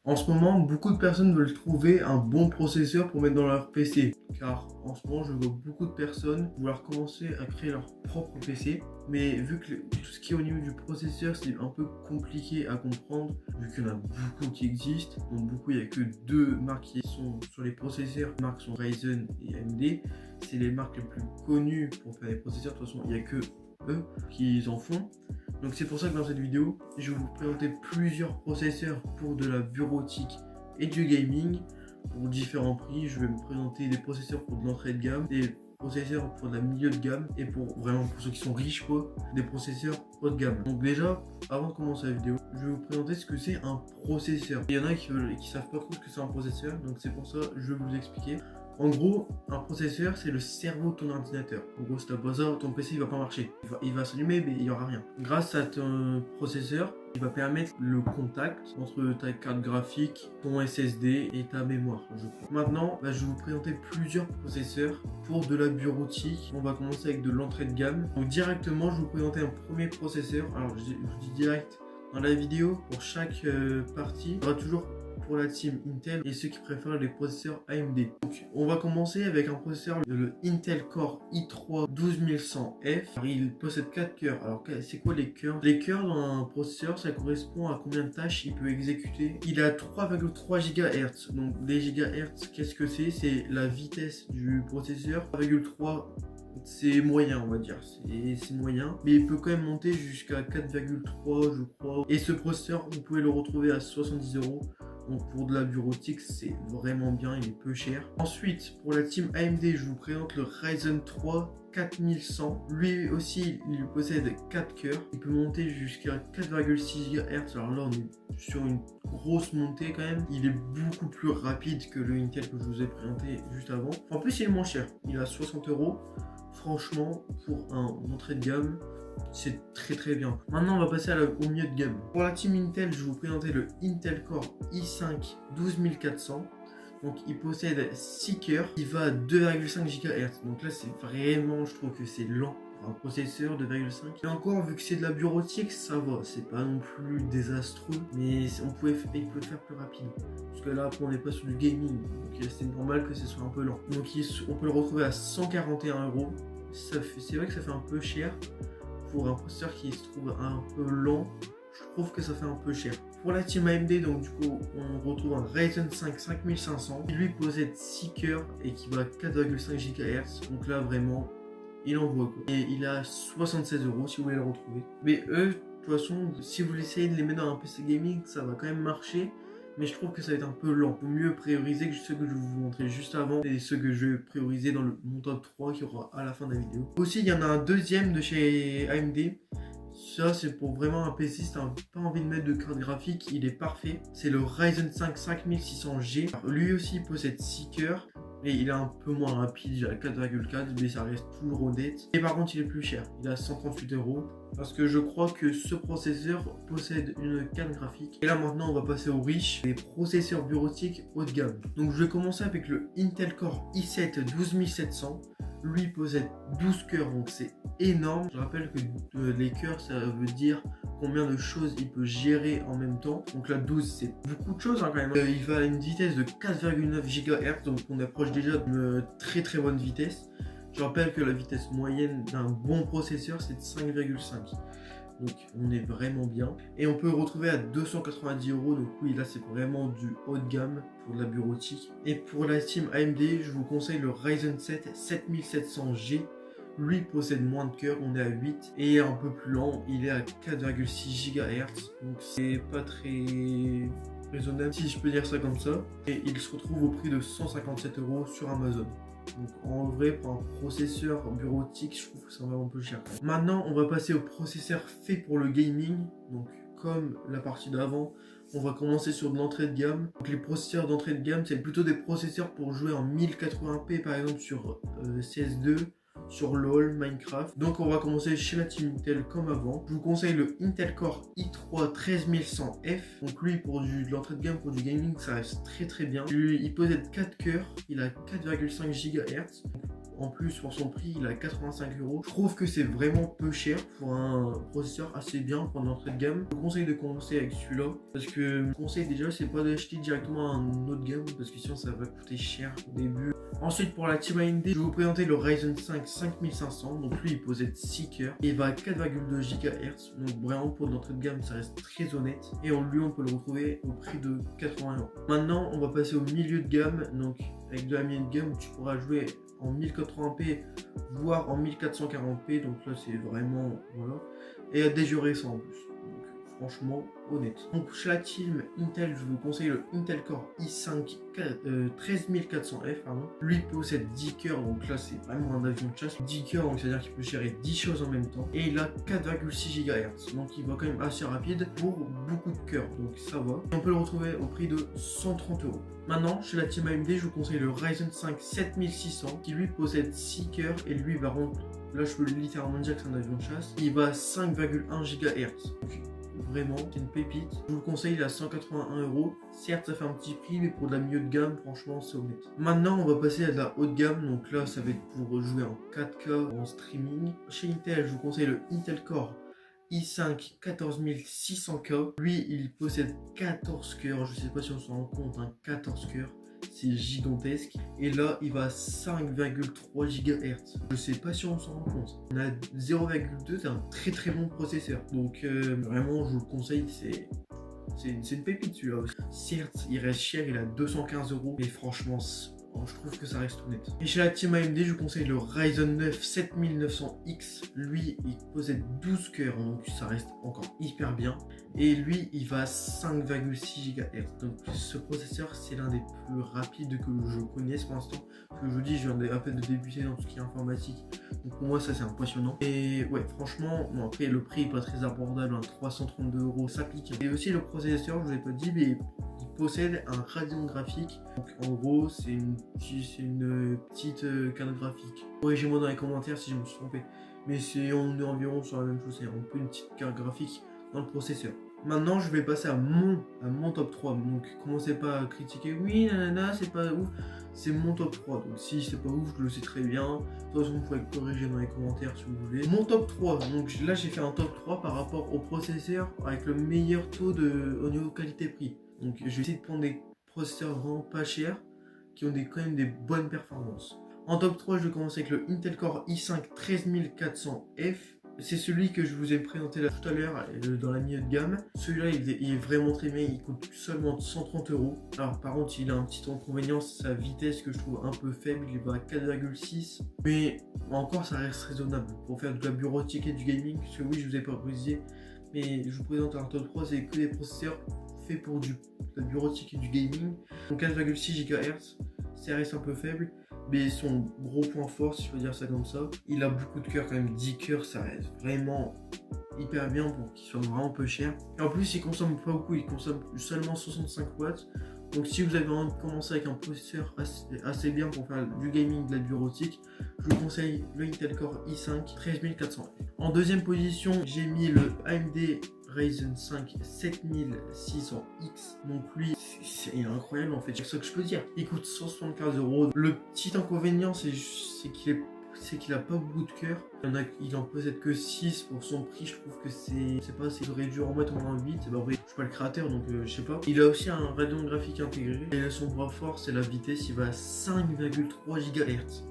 En ce moment, beaucoup de personnes veulent trouver un bon processeur pour mettre dans leur PC. Car en ce moment, je vois beaucoup de personnes vouloir commencer à créer leur propre PC. Mais vu que tout ce qui est au niveau du processeur, c'est un peu compliqué à comprendre, vu qu'il y en a beaucoup qui existent. Donc beaucoup, il n'y a que deux marques qui sont sur les processeurs. Les marques sont Ryzen et AMD. C'est les marques les plus connues pour faire des processeurs. De toute façon, il n'y a que eux qui en font. Donc c'est pour ça que dans cette vidéo, je vais vous présenter plusieurs processeurs pour de la bureautique et du gaming pour différents prix. Je vais vous présenter des processeurs pour de l'entrée de gamme, des processeurs pour de la milieu de gamme et pour vraiment pour ceux qui sont riches quoi, des processeurs haut de gamme. Donc déjà, avant de commencer la vidéo, je vais vous présenter ce que c'est un processeur. Il y en a qui savent pas trop ce que c'est un processeur, donc c'est pour ça que je vais vous expliquer. En gros, un processeur, c'est le cerveau de ton ordinateur. En gros, si t'as pas ça, ton PC il va pas marcher. Il va s'allumer, mais il y aura rien. Grâce à ton processeur, il va permettre le contact entre ta carte graphique, ton SSD et ta mémoire, je crois. Maintenant, je vais vous présenter plusieurs processeurs pour de la bureautique. On va commencer avec de l'entrée de gamme. Donc directement, je vais vous présenter un premier processeur. Alors, je vous dis direct dans la vidéo, pour chaque partie, il y aura toujours pour la team Intel et ceux qui préfèrent les processeurs AMD. Donc on va commencer avec un processeur, le Intel Core i3 12100F. Alors, il possède 4 cœurs. Alors c'est quoi les cœurs? Les cœurs dans un processeur, ça correspond à combien de tâches il peut exécuter. Il a 3,3 GHz. Donc les GHz, qu'est-ce que c'est? C'est la vitesse du processeur. 3,3, c'est moyen, on va dire, c'est moyen, mais il peut quand même monter jusqu'à 4,3 je crois. Et ce processeur, vous pouvez le retrouver à 70 €. Donc pour de la bureautique, c'est vraiment bien, il est peu cher. Ensuite, pour la team AMD, je vous présente le Ryzen 3 4100. Lui aussi, il possède 4 cœurs. Il peut monter jusqu'à 4,6 GHz. Alors là, on est sur une grosse montée quand même. Il est beaucoup plus rapide que le Intel que je vous ai présenté juste avant. En plus, il est moins cher. Il est à 60 €. Franchement, pour un entrée de gamme, c'est très bien. Maintenant, on va passer au milieu de gamme. Pour la team Intel, je vais vous présenter le Intel Core i5 12400. Donc, il possède 6 cœurs. Il va à 2,5 GHz. Donc là, c'est vraiment, je trouve que c'est lent pour un processeur 2,5. Et encore, vu que c'est de la bureautique, ça va. C'est pas non plus désastreux, mais il peut le faire plus rapide. Parce que là, on n'est pas sur du gaming. Donc, c'est normal que ce soit un peu lent. Donc, on peut le retrouver à 141 €. C'est vrai que ça fait un peu cher. Pour un processeur qui se trouve un peu lent, je trouve que ça fait un peu cher. Pour la team AMD, donc du coup, on retrouve un Ryzen 5 5500 qui lui possède 6 cœurs et qui va à 4,5 GHz. Donc là, vraiment, il envoie quoi. Et il a 76 € si vous voulez le retrouver. Mais eux, de toute façon, si vous essayez de les mettre dans un PC gaming, ça va quand même marcher. Mais je trouve que ça va être un peu lent. Il faut mieux prioriser que ceux que je vais vous montrer juste avant et ceux que je vais prioriser dans mon top 3 qui aura à la fin de la vidéo. Aussi, il y en a un deuxième de chez AMD. Ça, c'est pour vraiment un PC, si t'as pas envie de mettre de carte graphique, il est parfait. C'est le Ryzen 5 5600G. Alors, lui aussi, il possède 6 cœurs. Et il est un peu moins rapide, il a 4,4, mais ça reste toujours honnête. Et par contre, il est plus cher, il a 138 €. Parce que je crois que ce processeur possède une carte graphique. Et là maintenant, on va passer aux riches, les processeurs bureautiques haut de gamme. Donc je vais commencer avec le Intel Core i7 12700. Lui possède 12 cœurs, donc c'est énorme. Je rappelle que les cœurs, ça veut dire combien de choses il peut gérer en même temps. Donc là, 12, c'est beaucoup de choses quand même. Il va à une vitesse de 4,9 GHz, donc on approche déjà d'une très bonne vitesse. Je rappelle que la vitesse moyenne d'un bon processeur, c'est de 5,5. Donc on est vraiment bien. Et on peut le retrouver à 290 €. Donc oui, là c'est vraiment du haut de gamme pour de la bureautique. Et pour la team AMD, je vous conseille le Ryzen 7 7700G. Lui possède moins de cœurs, on est à 8 et un peu plus lent, il est à 4,6 GHz. Donc c'est pas très raisonnable si je peux dire ça comme ça. Et il se retrouve au prix de 157 € sur Amazon. Donc en vrai, pour un processeur bureautique, je trouve que c'est vraiment un peu cher. Maintenant, on va passer au processeur fait pour le gaming. Donc comme la partie d'avant, on va commencer sur de l'entrée de gamme. Donc les processeurs d'entrée de gamme, c'est plutôt des processeurs pour jouer en 1080p par exemple sur CS2, sur LoL, Minecraft. Donc on va commencer chez la team Intel comme avant. Je vous conseille le Intel Core i3 13100F. Donc lui pour de l'entrée de gamme, pour du gaming, ça reste très bien. Lui, il possède 4 cœurs, il a 4,5 GHz. En plus, pour son prix, il a 85 €. Je trouve que c'est vraiment peu cher pour un processeur assez bien pour une entrée de gamme. Je vous conseille de commencer avec celui-là parce que le conseil déjà, c'est pas d'acheter directement un autre gamme parce que sinon ça va coûter cher au début. Ensuite, pour la team AMD, je vais vous présenter le Ryzen 5 5500. Donc lui, il possède 6 cœurs et il va à 4,2 GHz. Donc vraiment pour l'entrée de gamme, ça reste très honnête. Et lui, on peut le retrouver au prix de 80 €. Maintenant, on va passer au milieu de gamme. Donc avec de la milieu de gamme, tu pourras jouer en 1080p voire en 1440p, donc là c'est vraiment voilà, et à des jeux récents en plus, donc franchement honnête. Donc chez la team Intel, je vous conseille le Intel Core i5 13400F pardon. Lui possède 10 cœurs, donc là c'est vraiment un avion de chasse. 10 cœurs, donc c'est à dire qu'il peut gérer 10 choses en même temps, et il a 4,6 GHz, donc il va quand même assez rapide pour beaucoup de cœurs, donc ça va. Et on peut le retrouver au prix de 130 €. Maintenant, chez la team AMD, je vous conseille le Ryzen 5 7600 qui lui possède 6 cœurs et lui par contre, là je peux littéralement dire que c'est un avion de chasse. Il va à 5,1 GHz. Donc, vraiment, c'est une pépite. Je vous conseille, il est à 181 €. Certes, ça fait un petit prix, mais pour de la milieu de gamme, franchement, c'est honnête. Maintenant, on va passer à de la haute gamme. Donc là, ça va être pour jouer en 4K en streaming. Chez Intel, je vous conseille le Intel Core i5 14600K. Lui, il possède 14 cœurs. Je sais pas si on se rend compte, hein, 14 cœurs. C'est gigantesque. Et là, il va à 5,3 GHz. Je sais pas si on s'en rend compte. On a 0,2, c'est un très très bon processeur. Donc vraiment, je vous le conseille, c'est une pépite celui-là. Certes, il reste cher, il a 215 €. Mais franchement, je trouve que ça reste honnête. Et chez la team AMD, je vous conseille le Ryzen 9 7900X. Lui, il possède 12 cœurs, donc ça reste encore hyper bien. Et lui, il va à 5,6 GHz. Donc ce processeur, c'est l'un des plus rapides que je connaisse pour l'instant. Que je vous dis, je viens à peine de débuter dans tout ce qui est informatique. Donc pour moi, ça c'est impressionnant. Et ouais, franchement, bon, après le prix n'est pas très abordable, hein, 332 €, ça pique. Et aussi le processeur, je vous ai pas dit, mais il possède un Radeon graphique. Donc en gros, c'est une petite carte graphique. Corrigez-moi dans les commentaires si je me suis trompé. Mais on est environ sur la même chose, c'est un peu une petite carte graphique dans le processeur. Maintenant, je vais passer à mon top 3. Donc, commencez pas à critiquer. Oui, nanana, c'est pas ouf. C'est mon top 3. Donc, si c'est pas ouf, je le sais très bien. De toute façon, vous pouvez corriger dans les commentaires si vous voulez. Mon top 3. Donc, là, j'ai fait un top 3 par rapport au processeur avec le meilleur taux au niveau qualité-prix. Donc, je vais essayer de prendre des processeurs vraiment pas chers qui ont quand même des bonnes performances. En top 3, je vais commencer avec le Intel Core i5 13400F. C'est celui que je vous ai présenté là tout à l'heure dans la milieu de gamme. Celui-là, il est vraiment très bien, il coûte seulement 130 €. Alors par contre, il a un petit inconvénient, c'est sa vitesse que je trouve un peu faible, il va à 4,6. Mais encore, ça reste raisonnable pour faire de la bureautique et du gaming. Parce que oui, je vous ai pas précisé, mais je vous présente un top 3, c'est que des processeurs faits pour de la bureautique et du gaming. Donc 4,6 GHz, ça reste un peu faible. Mais son gros point fort, si je peux dire ça comme ça, il a beaucoup de cœurs quand même. 10 cœurs, ça reste vraiment hyper bien pour qu'il soit vraiment peu cher. Et en plus, il consomme pas beaucoup, il consomme seulement 65 watts. Donc si vous avez envie de commencer avec un processeur assez bien pour faire du gaming, de la bureautique, je vous conseille le Intel Core i5 13400. En deuxième position, j'ai mis le AMD Ryzen 5 7600X. Donc lui, c'est incroyable en fait, c'est ça que je peux dire. Il coûte 175 €. Le petit inconvénient, c'est qu'il a pas beaucoup de cœurs. Il en possède que 6 pour son prix. Je trouve que c'est pas assez. Il aurait dû en mettre au moins 8. Bah, après, je suis pas le créateur donc je sais pas. Il a aussi un Radeon graphique intégré. Et son point fort, c'est la vitesse. Il va à 5,3 GHz.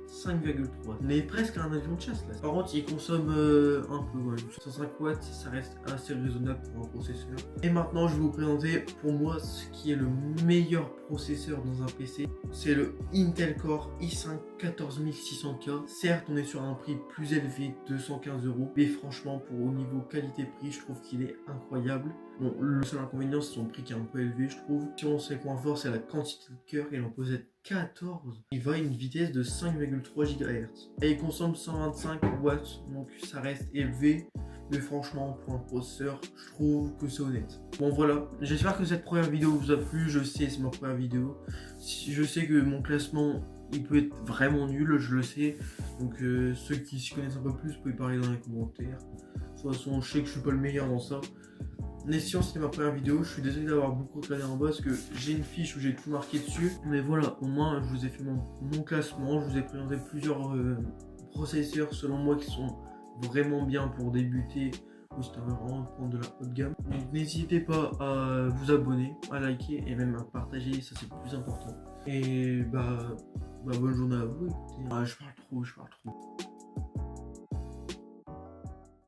5,3. On est presque à un avion de chasse là. Par contre, il consomme un peu, ouais. 105 watts, ça reste assez raisonnable pour un processeur. Et maintenant, je vais vous présenter pour moi ce qui est le meilleur processeur dans un PC. C'est le Intel Core i5 14600K. Certes, on est sur un prix plus élevé, 215 €. Mais franchement, pour au niveau qualité-prix, je trouve qu'il est incroyable. Bon, le seul inconvénient, c'est son prix qui est un peu élevé, je trouve. Si on sait point fort, c'est la quantité de cœur. Il en possède 14. Il va à une vitesse de 5,3 GHz. Et il consomme 125 watts, donc ça reste élevé. Mais franchement, pour un processeur, je trouve que c'est honnête. Bon voilà, j'espère que cette première vidéo vous a plu. Je sais, c'est ma première vidéo. Je sais que mon classement, il peut être vraiment nul, je le sais. Donc ceux qui s'y connaissent un peu plus, vous pouvez parler dans les commentaires. De toute façon, je sais que je suis pas le meilleur dans ça. Nation, c'était ma première vidéo. Je suis désolé d'avoir beaucoup regardé en bas parce que j'ai une fiche où j'ai tout marqué dessus. Mais voilà, au moins je vous ai fait mon classement. Je vous ai présenté plusieurs processeurs selon moi qui sont vraiment bien pour débuter ou si tu veux vraiment prendre de la haute gamme. Donc n'hésitez pas à vous abonner, à liker et même à partager, ça c'est le plus important. Et bonne journée à vous. Écoutez, je parle trop.